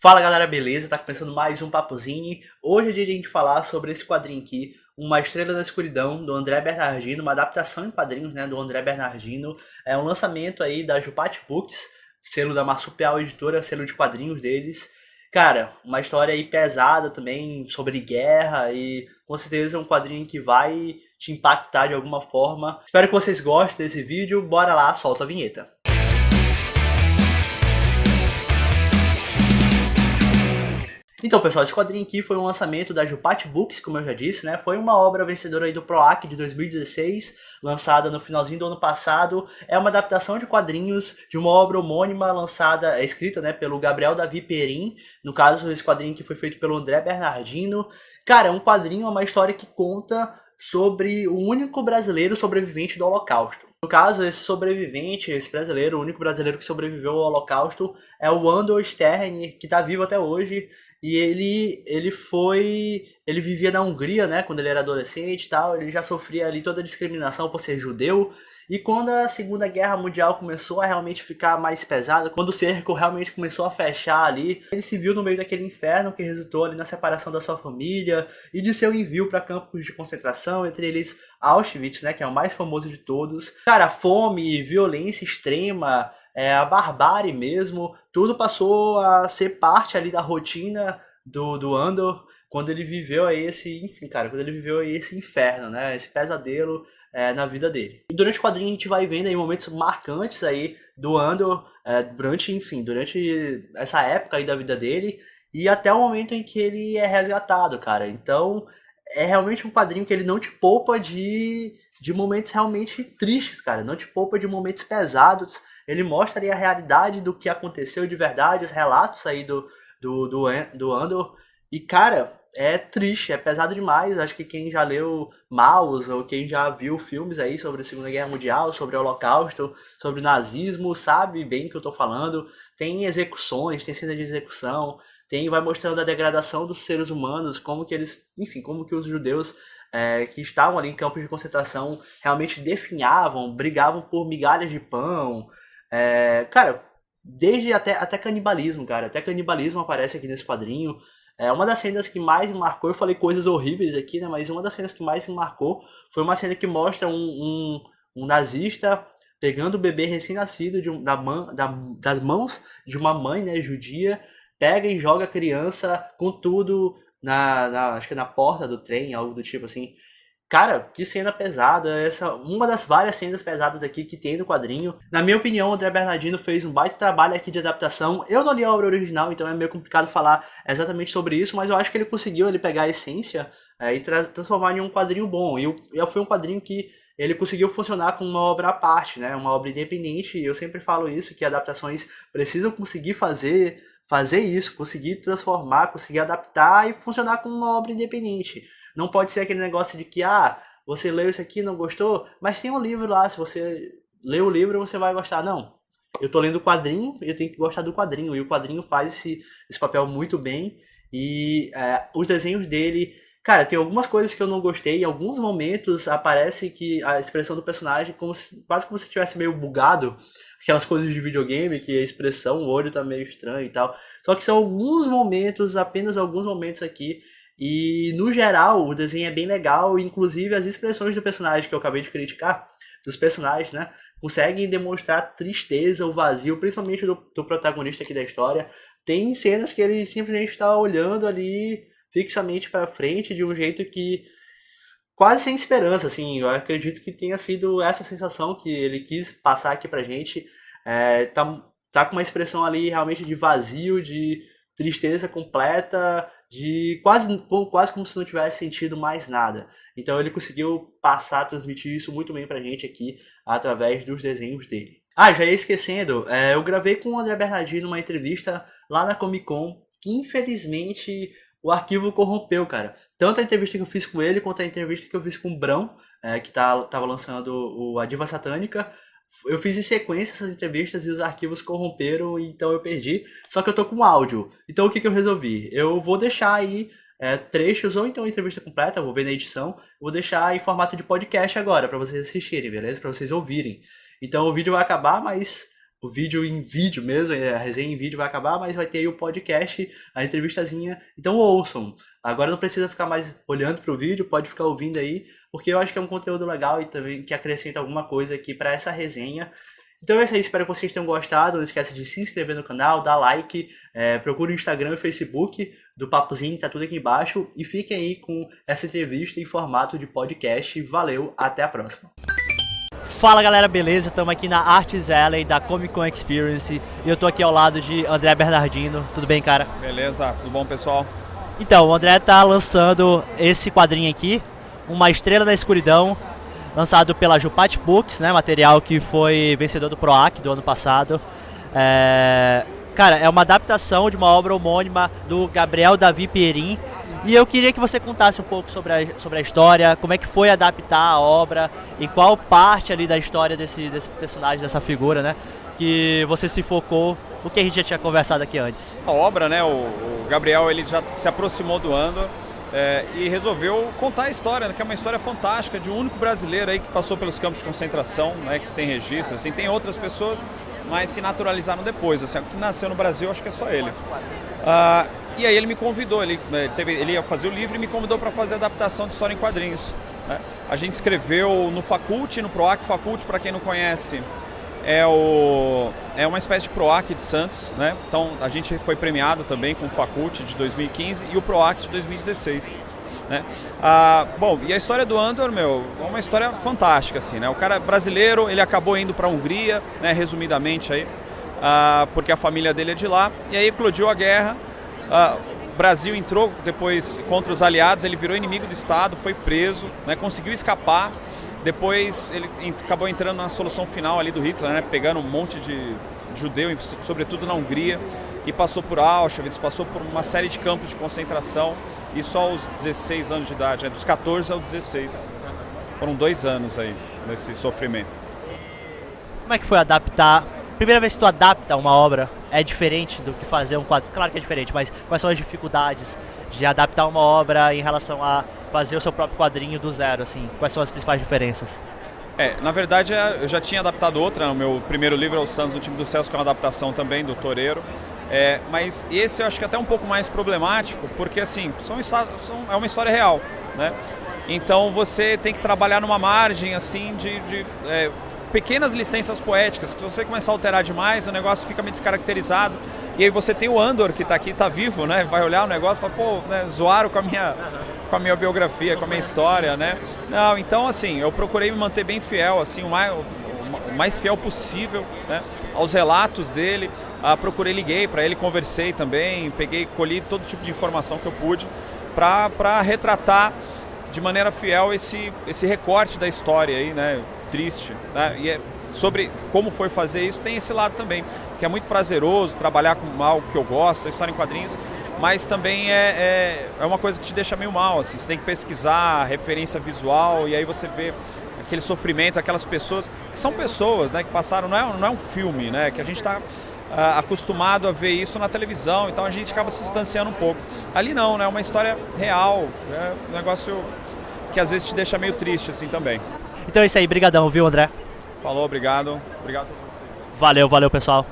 Fala galera, beleza? Tá começando mais um Papozinho. Hoje é dia de a gente falar sobre esse quadrinho aqui, Uma Estrela da Escuridão, do André Bernardino, uma adaptação em quadrinhos, né, do André Bernardino. É um lançamento aí da Jupat Books, selo da Marsupial Editora, selo de quadrinhos deles. Cara, uma história aí pesada também, sobre guerra e com certeza é um quadrinho que vai te impactar de alguma forma. Espero que vocês gostem desse vídeo, bora lá, solta a vinheta. Então, pessoal, esse quadrinho aqui foi um lançamento da Jupat Books, como eu já disse, né? Foi uma obra vencedora aí do PROAC de 2016, lançada no finalzinho do ano passado. É uma adaptação de quadrinhos de uma obra homônima lançada, escrita, né, pelo Gabriel Davi Perim. No caso, esse quadrinho que foi feito pelo André Bernardino. Cara, é um quadrinho, é uma história que conta sobre o único brasileiro sobrevivente do Holocausto. No caso, esse sobrevivente, esse brasileiro, o único brasileiro que sobreviveu ao Holocausto é o Andor Stern, que está vivo até hoje. E ele vivia na Hungria, né, quando ele era adolescente e tal, ele já sofria ali toda a discriminação por ser judeu. E quando a Segunda Guerra Mundial começou a realmente ficar mais pesada, quando o cerco realmente começou a fechar ali, ele se viu no meio daquele inferno que resultou ali na separação da sua família e de seu envio para campos de concentração, entre eles Auschwitz, né, que é o mais famoso de todos. Cara, fome, violência extrema, a barbárie mesmo, tudo passou a ser parte ali da rotina do Andor quando ele viveu aí quando ele viveu aí esse inferno, né, esse pesadelo na vida dele. E durante o quadrinho a gente vai vendo aí momentos marcantes aí do Andor, durante essa época aí da vida dele e até o momento em que ele é resgatado, cara. Então, é realmente um quadrinho que ele não te poupa de momentos realmente tristes, cara. Não te poupa de momentos pesados. Ele mostra ali a realidade do que aconteceu de verdade, os relatos aí do Andor. E, cara, é triste, é pesado demais. Acho que quem já leu Maus ou quem já viu filmes aí sobre a Segunda Guerra Mundial, sobre o Holocausto, sobre o nazismo, sabe bem o que eu tô falando. Tem execuções, tem cenas de execução, vai mostrando a degradação dos seres humanos, como que eles, enfim, como que os judeus que estavam ali em campos de concentração realmente definhavam, brigavam por migalhas de pão. Cara, desde até canibalismo, cara. Até canibalismo aparece aqui nesse quadrinho. Uma das cenas que mais me marcou, eu falei coisas horríveis aqui, né? Mas uma das cenas que mais me marcou foi uma cena que mostra um nazista pegando o bebê recém-nascido das mãos de uma mãe, né, judia, pega e joga a criança com tudo acho que na porta do trem, algo do tipo assim. Cara, que cena pesada. Essa uma das várias cenas pesadas aqui que tem no quadrinho. Na minha opinião, o André Bernardino fez um baita trabalho aqui de adaptação. Eu não li a obra original, então é meio complicado falar exatamente sobre isso, mas eu acho que ele conseguiu pegar a essência e transformar em um quadrinho bom. E foi um quadrinho que ele conseguiu funcionar como uma obra à parte, né? Uma obra independente. Eu sempre falo isso, que adaptações precisam conseguir fazer isso, conseguir transformar, conseguir adaptar e funcionar como uma obra independente. Não pode ser aquele negócio de que, você leu isso aqui, não gostou, mas tem um livro lá, se você ler o livro, você vai gostar. Não, eu tô lendo o quadrinho, eu tenho que gostar do quadrinho, e o quadrinho faz esse papel muito bem, e os desenhos dele, cara, tem algumas coisas que eu não gostei, em alguns momentos aparece que a expressão do personagem quase como se estivesse meio bugado, aquelas coisas de videogame, que a expressão, o olho tá meio estranho e tal, só que são alguns momentos, apenas alguns momentos aqui. E no geral o desenho é bem legal, inclusive as expressões do personagem que eu acabei de criticar, dos personagens, né, conseguem demonstrar tristeza, o vazio, principalmente do protagonista aqui da história. Tem cenas que ele simplesmente está olhando ali fixamente para frente de um jeito que quase sem esperança, assim. Eu acredito que tenha sido essa sensação que ele quis passar aqui pra gente. Tá com uma expressão ali realmente de vazio, de tristeza completa, de quase como se não tivesse sentido mais nada. Então ele conseguiu transmitir isso muito bem pra gente aqui, através dos desenhos dele. Já ia esquecendo, eu gravei com o André Bernardino uma entrevista lá na Comic Con, que infelizmente o arquivo corrompeu, cara. Tanto a entrevista que eu fiz com ele, quanto a entrevista que eu fiz com o Brão, que tava lançando a Diva Satânica. Eu fiz em sequência essas entrevistas e os arquivos corromperam, então eu perdi. Só que eu tô com áudio. Então o que eu resolvi? Eu vou deixar aí trechos, ou então a entrevista completa, vou ver na edição. Vou deixar em formato de podcast agora, pra vocês assistirem, beleza? Pra vocês ouvirem. Então o vídeo vai acabar, mas o vídeo em vídeo mesmo, a resenha em vídeo vai acabar, mas vai ter aí o podcast, a entrevistazinha. Então ouçam. Agora não precisa ficar mais olhando pro vídeo, pode ficar ouvindo aí, porque eu acho que é um conteúdo legal e também que acrescenta alguma coisa aqui para essa resenha. Então é isso aí, espero que vocês tenham gostado. Não esqueça de se inscrever no canal, dar like, procure o Instagram e o Facebook do Papozinho, tá tudo aqui embaixo. E fiquem aí com essa entrevista em formato de podcast. Valeu, até a próxima. Fala galera, beleza? Estamos aqui na Arts Alley da Comic Con Experience e eu tô aqui ao lado de André Bernardino. Tudo bem, cara? Beleza, tudo bom, pessoal? Então, o André tá lançando esse quadrinho aqui, Uma Estrela da Escuridão, lançado pela Jupat Books, né? Material que foi vencedor do PROAC do ano passado. Cara, é uma adaptação de uma obra homônima do Gabriel Davi Pierin. E eu queria que você contasse um pouco sobre a história, como é que foi adaptar a obra, e qual parte ali da história desse personagem, dessa figura, né? Que você se focou, o que a gente já tinha conversado aqui antes. A obra, né? O Gabriel, ele já se aproximou do Andor. E resolveu contar a história, né, que é uma história fantástica de um único brasileiro aí que passou pelos campos de concentração, né, que se tem registro, assim, tem outras pessoas, mas se naturalizaram depois, assim, o que nasceu no Brasil acho que é só ele. E aí ele me convidou, ele ia fazer o livro e me convidou para fazer a adaptação de história em quadrinhos, né. A gente escreveu no Faculte, no PROAC. Faculte, para quem não conhece, é uma espécie de PROAC de Santos, né? Então a gente foi premiado também com o Faculte de 2015 e o PROAC de 2016, né? Bom, e a história do Andor, é uma história fantástica, assim, né? O cara brasileiro, ele acabou indo para a Hungria, né? Resumidamente aí, porque a família dele é de lá, e aí eclodiu a guerra. O Brasil entrou depois contra os aliados, ele virou inimigo do Estado, foi preso, né? Conseguiu escapar. Depois ele acabou entrando na solução final ali do Hitler, né, pegando um monte de judeu, sobretudo na Hungria, e passou por Auschwitz, passou por uma série de campos de concentração, e só aos 16 anos de idade, né, dos 14 aos 16. Foram 2 anos aí nesse sofrimento. Como é que foi adaptar? Primeira vez que tu adapta uma obra, é diferente do que fazer um quadro? Claro que é diferente, mas quais são as dificuldades de adaptar uma obra em relação a fazer o seu próprio quadrinho do zero, assim? Quais são as principais diferenças? Na verdade, eu já tinha adaptado outra, o meu primeiro livro é O Santos, o Time dos Céus, que é uma adaptação também do Toreiro. Mas esse eu acho que é até um pouco mais problemático, porque assim, é uma história real, né? Então você tem que trabalhar numa margem assim de pequenas licenças poéticas, que se você começar a alterar demais, o negócio fica meio descaracterizado. E aí você tem o Andor, que está aqui, está vivo, né? Vai olhar o negócio e fala, pô, né, zoaram com a minha biografia, com a minha história, né? Não, então assim, eu procurei me manter bem fiel, assim, o mais fiel possível, né, aos relatos dele. Liguei para ele, conversei também, colhi todo tipo de informação que eu pude para retratar de maneira fiel esse recorte da história aí, né, triste, né? E sobre como foi fazer isso, tem esse lado também, que é muito prazeroso trabalhar com algo que eu gosto, a história em quadrinhos, mas também é uma coisa que te deixa meio mal, assim, você tem que pesquisar referência visual e aí você vê aquele sofrimento, aquelas pessoas, que são pessoas, né, que passaram, não é um filme, né, que a gente está acostumado a ver isso na televisão, então a gente acaba se distanciando um pouco. Ali não, né, é uma história real, é um negócio que às vezes te deixa meio triste assim também. Então é isso aí, brigadão, viu, André? Falou, obrigado. Obrigado a todos vocês. Valeu, pessoal.